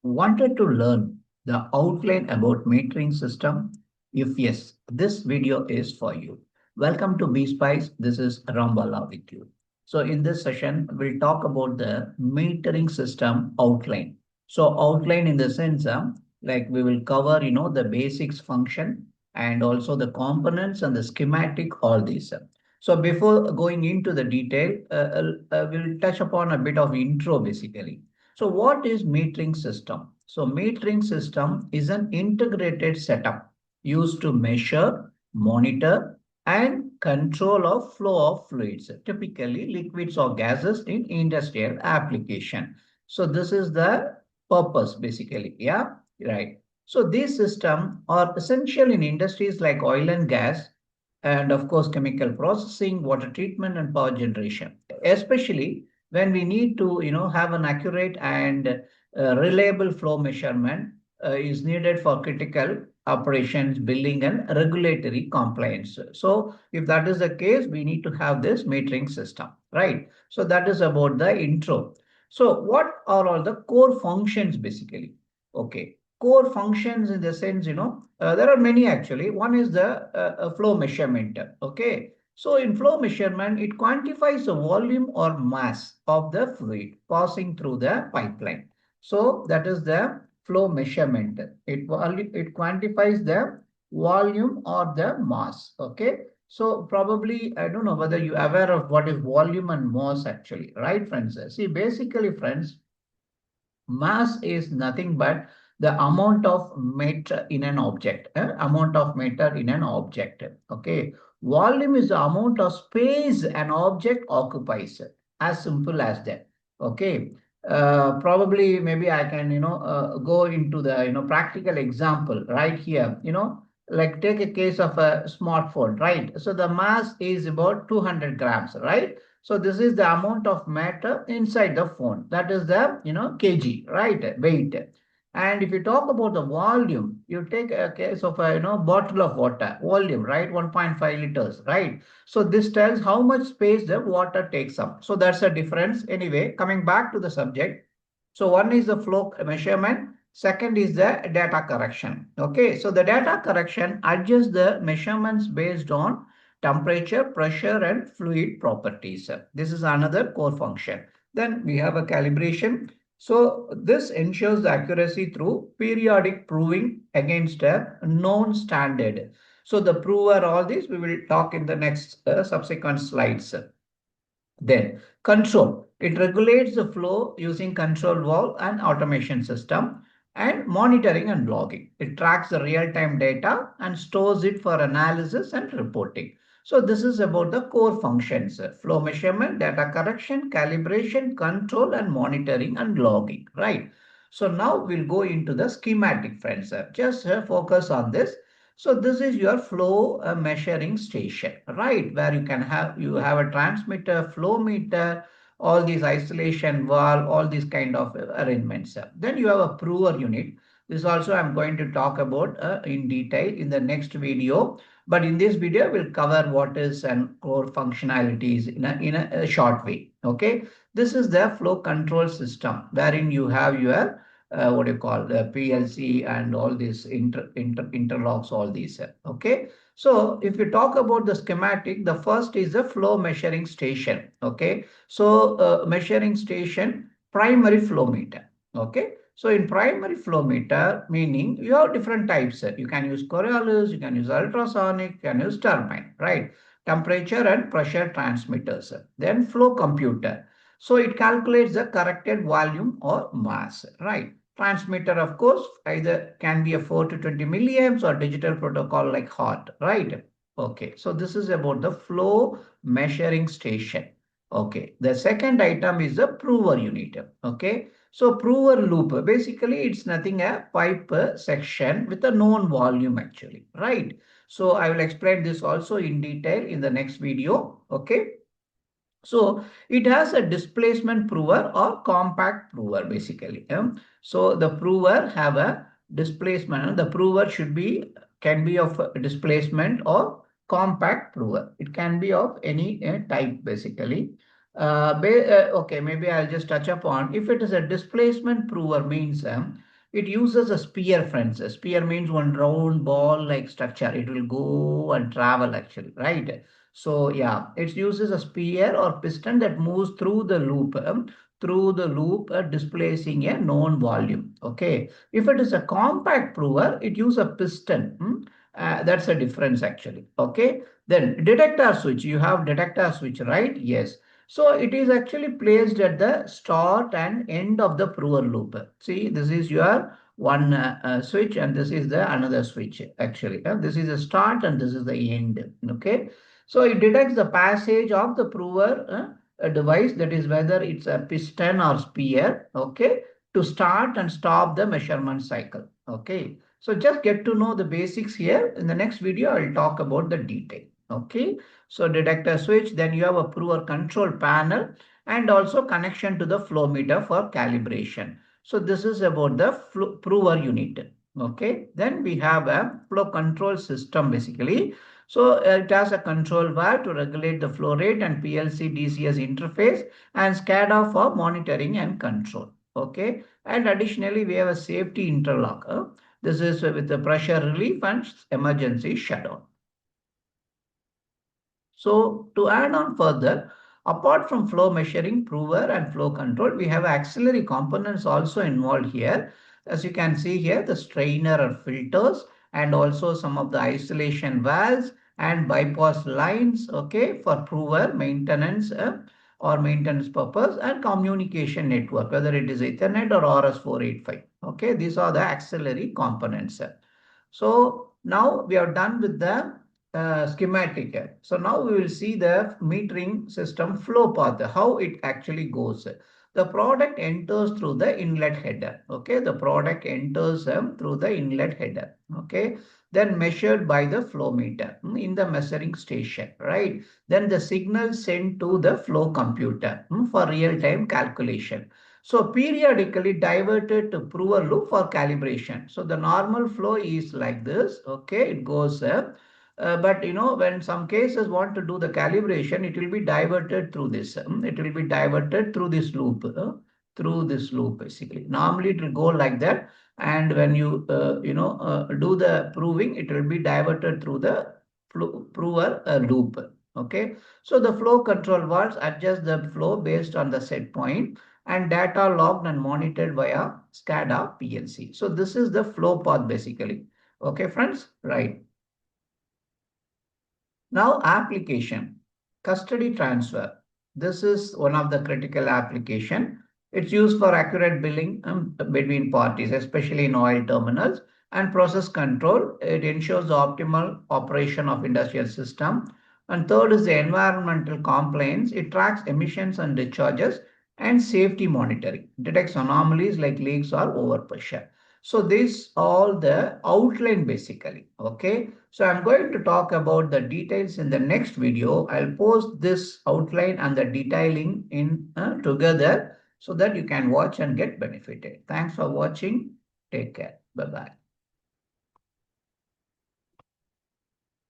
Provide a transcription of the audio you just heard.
Wanted to learn the outline about metering system? If yes, this video is for you. Welcome to BSpice. This is Rambala with you. So in this session, we'll talk about the metering system outline. So outline in the sense, like we will cover, the basics function and also the components and the schematic, all these. So before going into the detail, we'll touch upon a bit of intro basically. So what is metering system? So metering system is an integrated setup used to measure, monitor, and control of flow of fluids, typically liquids or gases in industrial application. So this is the purpose basically. Yeah, right. So these systems are essential in industries like oil and gas, and of course chemical processing, water treatment, and power generation, especially when we need to have an accurate and reliable flow measurement is needed for critical operations, billing, and regulatory compliance. So if that is the case, we need to have this metering system, right? So that is about the intro. So what are all the core functions basically? Okay, core functions in the sense, there are many actually. One is the flow measurement. Okay, so in flow measurement, it quantifies the volume or mass of the fluid passing through the pipeline. So that is the flow measurement. It quantifies the volume or the mass. Okay. So probably, I don't know whether you are aware of what is volume and mass actually, right, friends? See, basically, friends, mass is nothing but the amount of matter in an object, amount of matter in an object. Okay. Volume is the amount of space an object occupies. As simple as that. Okay. Probably maybe I can, go into the, practical example right here, like take a case of a smartphone, right? So the mass is about 200 grams, right? So this is the amount of matter inside the phone. That is the, kg, right? Weight. And if you talk about the volume, you take a case of a, bottle of water, volume, right? 1.5 liters, right? So this tells how much space the water takes up. So that's a difference. Anyway, coming back to the subject. So one is the flow measurement. Second is the data correction. Okay, so the data correction adjusts the measurements based on temperature, pressure, and fluid properties. This is another core function. Then we have a calibration. So this ensures the accuracy through periodic proving against a known standard. So the prover, all these we will talk in the next subsequent slides. Then control. It regulates the flow using control valve and automation system, and monitoring and logging. It tracks the real-time data and stores it for analysis and reporting. So this is about the core functions: flow measurement, data correction, calibration, control, and monitoring and logging, right? So now we'll go into the schematic, friends. Just focus on this. So this is your flow measuring station, right? Where you have a transmitter, flow meter, all these isolation valve, all these kind of arrangements. Then you have a prover unit. This also I'm going to talk about in detail in the next video. But in this video, we'll cover what is and core functionalities in a short way. Okay. This is the flow control system wherein you have your what do you call the PLC and all these interlocks, all these. Okay. So if you talk about the schematic, the first is the flow measuring station. Okay. So measuring station, primary flow meter. Okay. So in primary flow meter, meaning you have different types. You can use Coriolis, you can use ultrasonic, you can use turbine, right? Temperature and pressure transmitters. Then flow computer. So it calculates the corrected volume or mass, right? Transmitter, of course, either can be a 4 to 20 milliamps or digital protocol like HOT, right? Okay, so this is about the flow measuring station. Okay, the second item is the prover unit. Okay, so prover loop, basically it's nothing a pipe section with a known volume actually, right? So I will explain this also in detail in the next video. Okay. So it has a displacement prover or compact prover basically. So the prover have a displacement. The prover can be of displacement or compact prover. It can be of any type basically. Okay, maybe I'll just touch upon if it is a displacement prover means it uses a spear, friends. A spear means one round ball like structure. It will go and travel actually, right? So yeah, it uses a spear or piston that moves through the loop, displacing a known volume. Okay. If it is a compact prover, it uses a piston. That's a difference actually. Okay. Then detector switch. You have detector switch, right? Yes. So it is actually placed at the start and end of the prover loop. See, this is your one switch and this is the another switch actually. This is the start and this is the end. Okay. So it detects the passage of the prover device, that is whether it's a piston or spear. Okay. To start and stop the measurement cycle. Okay. So just get to know the basics here. In the next video, I will talk about the detail. Okay. So detector switch, then you have a prover control panel and also connection to the flow meter for calibration. So this is about the prover unit. Okay. Then we have a flow control system basically. So it has a control valve to regulate the flow rate and PLC DCS interface and SCADA for monitoring and control. Okay. And additionally, we have a safety interlock. This is with the pressure relief and emergency shutdown. So to add on further, apart from flow measuring, prover and flow control, we have auxiliary components also involved here. As you can see here, the strainer or filters and also some of the isolation valves and bypass lines, okay, for prover maintenance or maintenance purpose and communication network, whether it is Ethernet or RS485. Okay, these are the auxiliary components. So now we are done with the schematic. So now we will see the metering system flow path, how it actually goes. The product enters through the inlet header. Okay, the product enters through the inlet header. Okay, then measured by the flow meter in the measuring station, right? Then the signal sent to the flow computer for real-time calculation. So periodically diverted to prover loop for calibration. So the normal flow is like this. Okay, it goes but when some cases want to do the calibration, it will be diverted through this. It will be diverted through this loop. Through this loop basically. Normally it will go like that. And when you do the proving, it will be diverted through the prover loop. Okay. So the flow control valves adjust the flow based on the set point and data logged and monitored via SCADA PLC. So this is the flow path basically. Okay, friends, right. Now application, custody transfer. This is one of the critical application. It's used for accurate billing between parties, especially in oil terminals and process control. It ensures the optimal operation of industrial system. And third is the environmental compliance. It tracks emissions and discharges and safety monitoring, detects anomalies like leaks or overpressure. So this all the outline basically. Okay. So I'm going to talk about the details in the next video. I'll post this outline and the detailing in together so that you can watch and get benefited. Thanks for watching. Take care. Bye-bye.